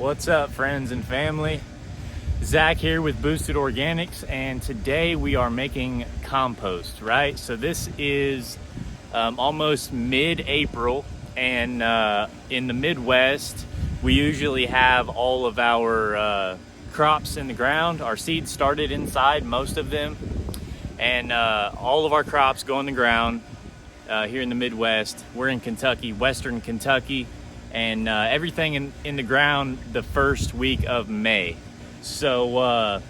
What's up, friends and family? Zach here with Boosted Organics, and today we are making compost, right? So this is almost mid-April, and in the Midwest, we usually have all of our crops in the ground. Our seeds started inside, most of them, and all of our crops go in the ground here in the Midwest. We're in Kentucky, Western Kentucky, and everything in the ground the first week of May. So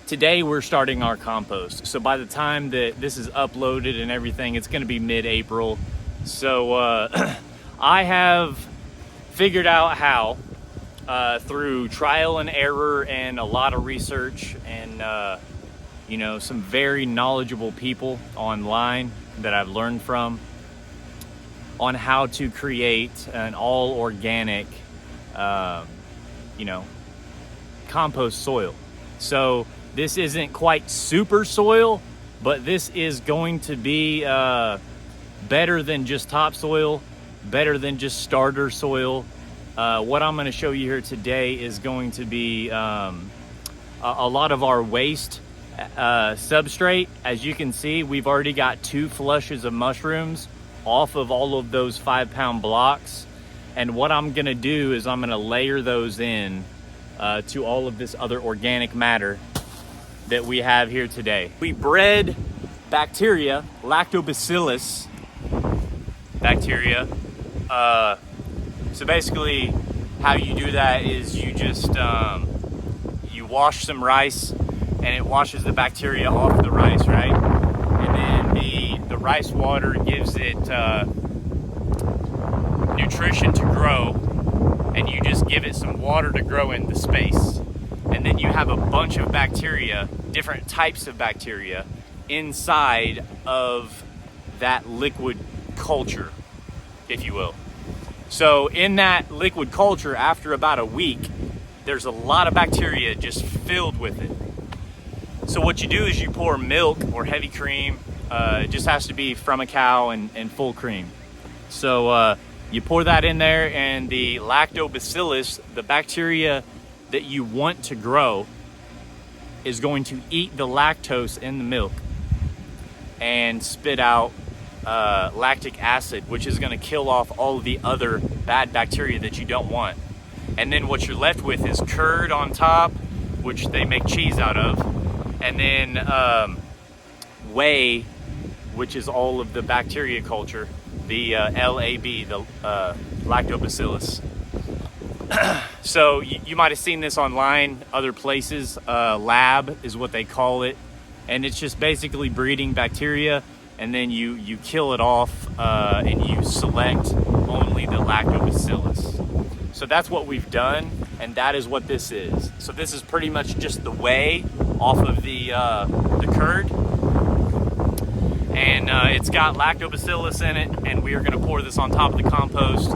today we're starting our compost. So by the time that this is uploaded and everything, it's going to be mid-April. So I have figured out how through trial and error and a lot of research and some very knowledgeable people online that I've learned from on how to create an all organic compost soil. So this isn't quite super soil, but this is going to be better than just topsoil, better than just starter soil. What I'm going to show you here today is going to be a lot of our waste substrate. As you can see, we've already got 2 flushes of mushrooms off of all of those 5-pound blocks. And what I'm going to do is I'm going to layer those in to all of this other organic matter that we have here today. We bred bacteria, lactobacillus bacteria. So basically how you do that is you just you wash some rice and it washes the bacteria off the rice, right? And then the rice water gives it nutrition to grow, and you just give it some water to grow in the space. And then you have a bunch of bacteria, different types of bacteria, inside of that liquid culture, if you will. So in that liquid culture, after about a week, there's a lot of bacteria just filled with it. So what you do is you pour milk or heavy cream. It just has to be from a cow and full cream. So you pour that in there, and the lactobacillus, the bacteria that you want to grow, is going to eat the lactose in the milk and spit out lactic acid, which is going to kill off all of the other bad bacteria that you don't want. And then what you're left with is curd on top, which they make cheese out of, and then whey, which is all of the bacteria culture, the LAB, the lactobacillus. So you might have seen this online, other places. Lab is what they call it, and it's just basically breeding bacteria, and then you kill it off and you select only the lactobacillus. So that's what we've done, and that is what this is. So this is pretty much just the whey off of the curd, and it's got lactobacillus in it, and we are going to pour this on top of the compost.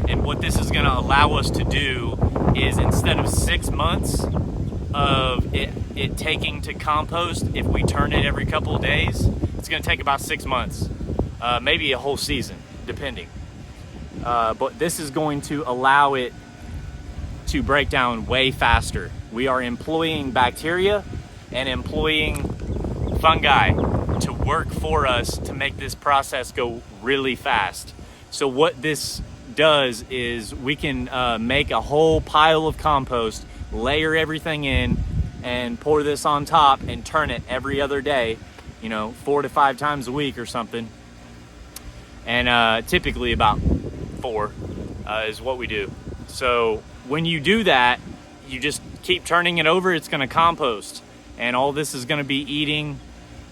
And what this is going to allow us to do is, instead of 6 months of it taking to compost, if we turn it every couple of days, it's going to take about 6 months, maybe a whole season, depending. But this is going to allow it to break down way faster. We are employing bacteria and employing fungi to work for us to make this process go really fast. So what this does is we can make a whole pile of compost, layer everything in, and pour this on top and turn it every other day, 4 to 5 times a week or something. And typically about 4 is what we do. So when you do that, you just keep turning it over. It's going to compost, and all this is going to be eating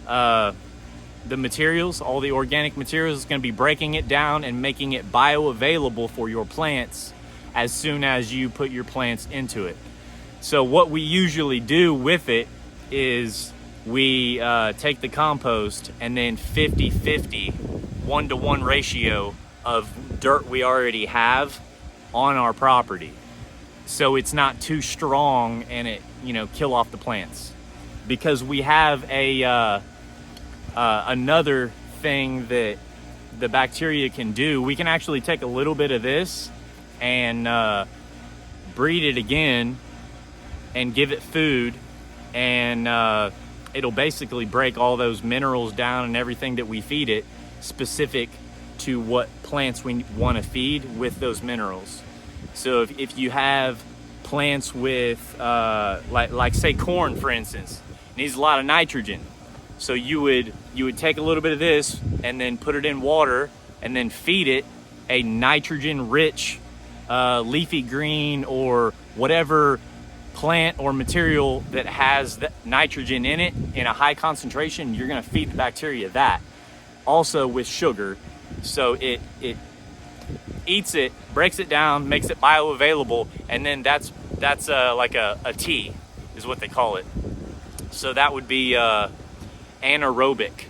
the materials, all the organic materials. Is going to be breaking it down and making it bioavailable for your plants as soon as you put your plants into it. So what we usually do with it is we take the compost and then 50-50, 1-to-1 ratio of dirt we already have on our property, so it's not too strong and it kill off the plants. Because we have another thing that the bacteria can do. We can actually take a little bit of this and breed it again and give it food, and it'll basically break all those minerals down and everything that we feed it, specific to what plants we want to feed with those minerals. So if you have plants with like say corn, for instance, needs a lot of nitrogen, so you would take a little bit of this and then put it in water and then feed it a nitrogen rich leafy green or whatever plant or material that has the nitrogen in it in a high concentration. You're going to feed the bacteria that. Also with sugar, so it eats it, breaks it down, makes it bioavailable, and then that's like a tea is what they call it. So that would be anaerobic.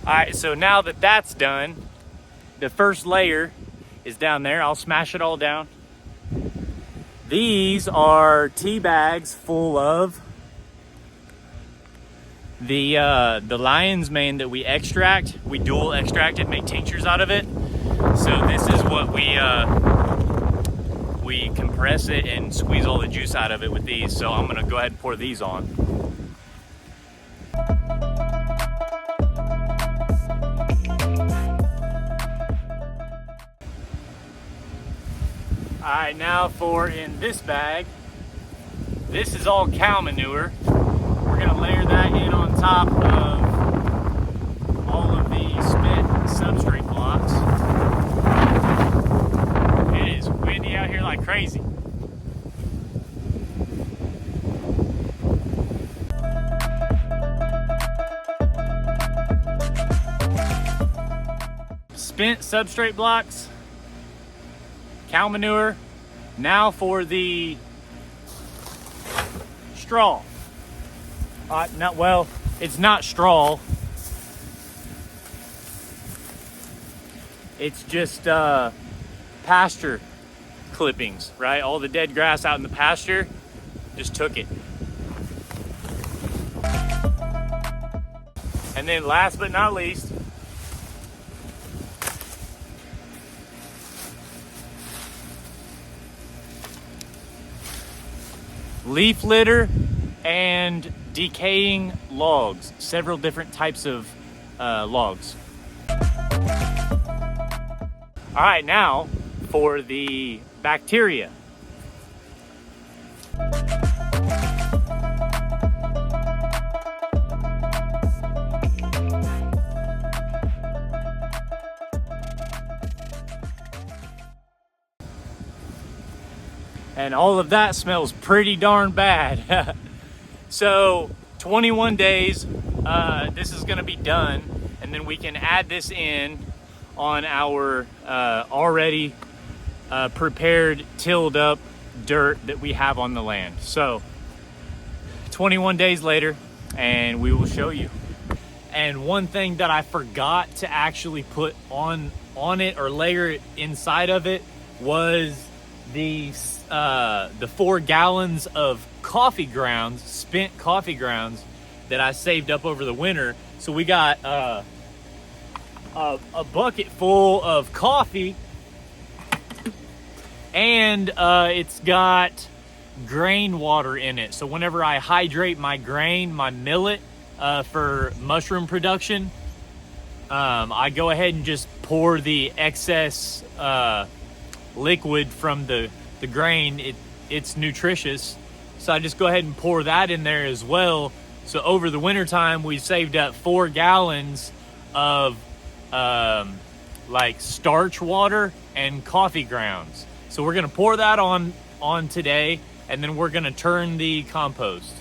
All right, so now that that's done, the first layer is down there. I'll smash it all down. These are tea bags full of the lion's mane that we extract. We dual extract it, make tinctures out of it. So this is what we compress it and squeeze all the juice out of it with these. So I'm gonna go ahead and pour these on. All right, now for in this bag, this is all cow manure. We're gonna layer that in on top of all of the spent substrate blocks. It is windy out here like crazy. Spent substrate blocks, cow manure. Now for the straw. It's not straw. It's just pasture clippings, right? All the dead grass out in the pasture, just took it. And then last but not least, leaf litter and decaying logs, several different types of logs. All right, now for the bacteria. And all of that smells pretty darn bad. So 21 days, this is gonna be done, and then we can add this in on our already prepared, tilled up dirt that we have on the land. So 21 days later, and we will show you. And one thing that I forgot to actually put on it or layer it inside of it was the 4 gallons of coffee grounds, spent coffee grounds that I saved up over the winter. So we got a bucket full of coffee, and it's got grain water in it. So whenever I hydrate my grain, my millet, for mushroom production, I go ahead and just pour the excess liquid from the grain. It's nutritious, so I just go ahead and pour that in there as well. So over the winter time, we saved up 4 gallons of like starch water and coffee grounds. So we're gonna pour that on today, and then we're gonna turn the compost.